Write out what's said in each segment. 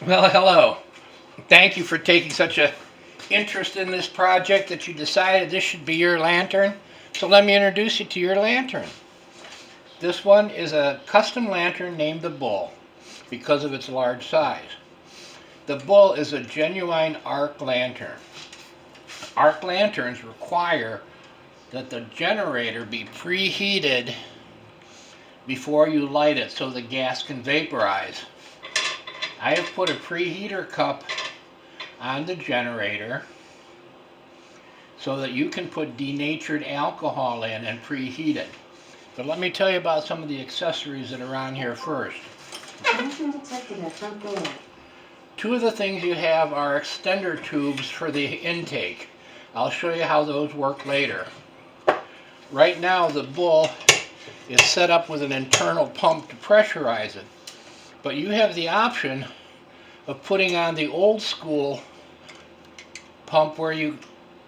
Well, hello. Thank you for taking such a interest in this project that you decided this should be your lantern. So let me introduce you to your lantern. This one is a custom lantern named the Bull because of its large size. The Bull is a genuine arc lantern. Arc lanterns require that the generator be preheated before you light it so the gas can vaporize. I have put a preheater cup on the generator so that you can put denatured alcohol in and preheat it. But let me tell you about some of the accessories that are on here first. Two of the things you have are extender tubes for the intake. I'll show you how those work later. Right now the Bull is set up with an internal pump to pressurize it. But you have the option of putting on the old school pump where you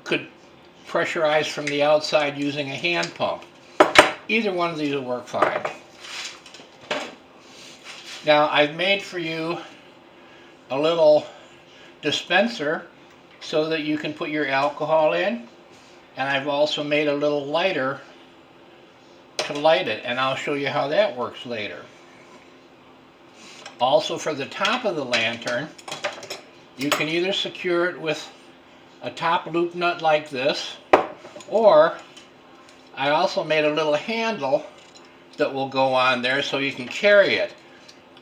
could pressurize from the outside using a hand pump. Either one of these will work fine. Now I've made for you a little dispenser so that you can put your alcohol in, and I've also made a little lighter to light it, and I'll show you how that works later. Also, for the top of the lantern, you can either secure it with a top loop nut like this, or I also made a little handle that will go on there so you can carry it.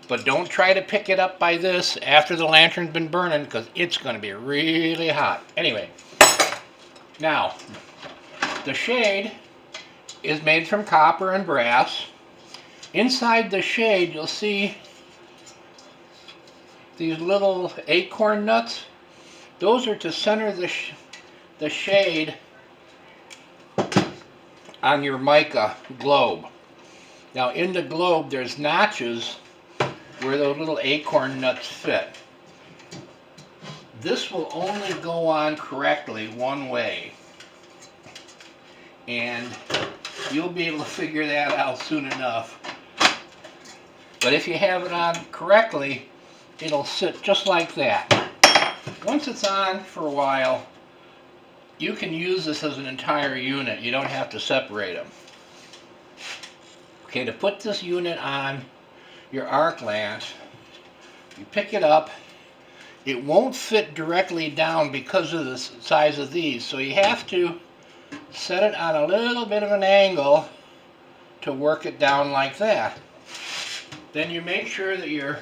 But don't try to pick it up by this after the lantern's been burning, because it's going to be really hot. Anyway, now, the shade is made from copper and brass. Inside the shade you'll see these little acorn nuts. Those are to center the shade on your mica globe. Now in the globe there's notches where those little acorn nuts fit. This will only go on correctly one way, and you'll be able to figure that out soon enough. But if you have it on correctly, it'll sit just like that. Once it's on for a while, you can use this as an entire unit. You don't have to separate them. Okay, to put this unit on your arc lamp, you pick it up. It won't fit directly down because of the size of these, so you have to set it on a little bit of an angle to work it down like that. Then you make sure that your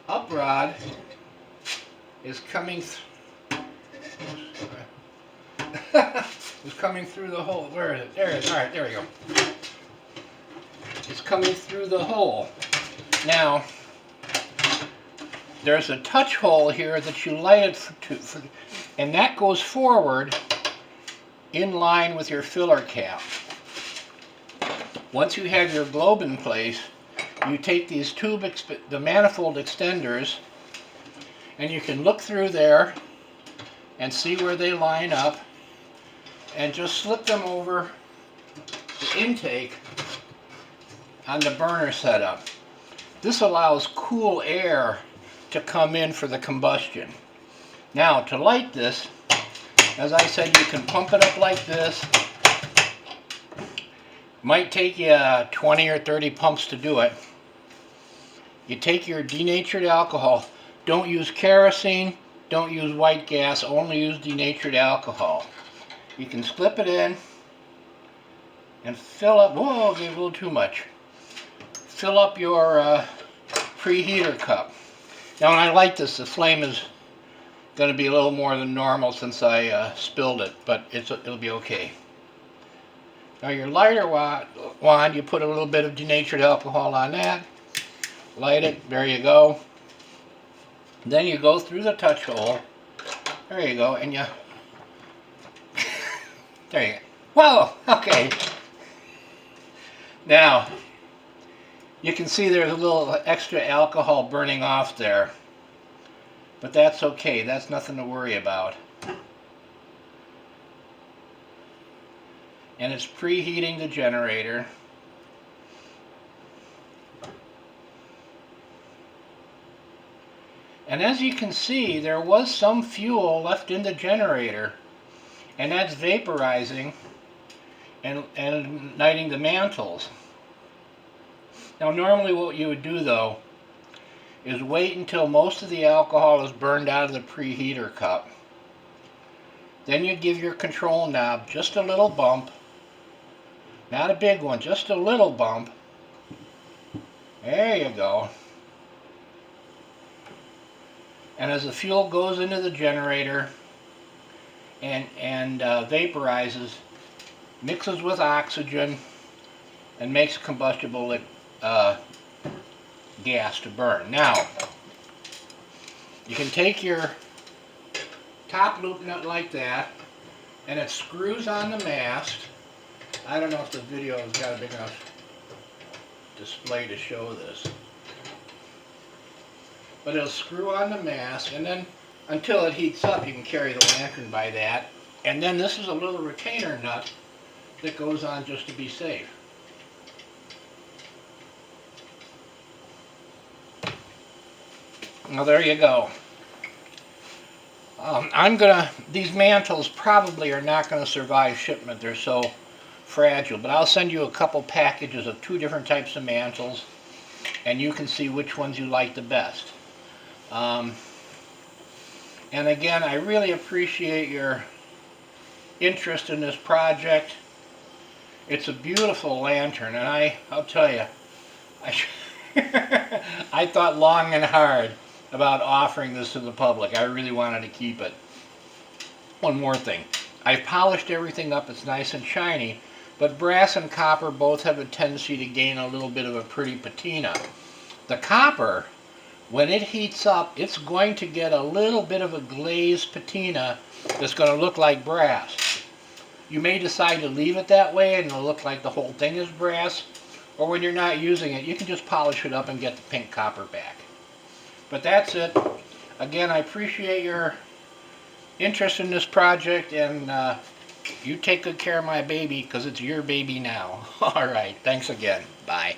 up rod is coming is coming through the hole. Where is it? There it is. All right, there we go. It's coming through the hole. Now, there's a touch hole here that you light it for, and that goes forward in line with your filler cap. Once you have your globe in place, you take these the manifold extenders, and you can look through there and see where they line up, and just slip them over the intake on the burner setup. This allows cool air to come in for the combustion. Now, to light this, as I said, you can pump it up like this. Might take you 20 or 30 pumps to do it. You take your denatured alcohol. Don't use kerosene, don't use white gas, only use denatured alcohol. You can slip it in and fill up, whoa, gave a little too much. Fill up your preheater cup. Now when I light this, the flame is going to be a little more than normal since I spilled it, but it'll be okay. Now your lighter wand, you put a little bit of denatured alcohol on that, light it, there you go. Then you go through the touch hole, there you go, and you, there you go. Whoa, okay. Now, you can see there's a little extra alcohol burning off there, but that's okay, that's nothing to worry about. And it's preheating the generator. And as you can see, there was some fuel left in the generator, and that's vaporizing and igniting the mantles. Now normally what you would do though is wait until most of the alcohol is burned out of the preheater cup. Then you give your control knob just a little bump, not a big one, just a little bump. There you go. And as the fuel goes into the generator and vaporizes, mixes with oxygen, and makes combustible gas to burn. Now, you can take your top loop nut like that, and it screws on the mast. I don't know if the video has got a big enough display to show this. But it'll screw on the mast, and then until it heats up you can carry the lantern by that. And then this is a little retainer nut that goes on just to be safe. Well, there you go. These mantles probably are not going to survive shipment. They're so fragile, but I'll send you a couple packages of 2 different types of mantles, and you can see which ones you like the best. And again, I really appreciate your interest in this project. It's a beautiful lantern, and I'll tell you, I thought long and hard about offering this to the public. I really wanted to keep it. One more thing. I've polished everything up. It's nice and shiny, but brass and copper both have a tendency to gain a little bit of a pretty patina. The copper, when it heats up, it's going to get a little bit of a glazed patina that's going to look like brass. You may decide to leave it that way and it'll look like the whole thing is brass, or when you're not using it, you can just polish it up and get the pink copper back. But that's it. Again, I appreciate your interest in this project, and you take good care of my baby, because it's your baby now. All right, thanks again. Bye.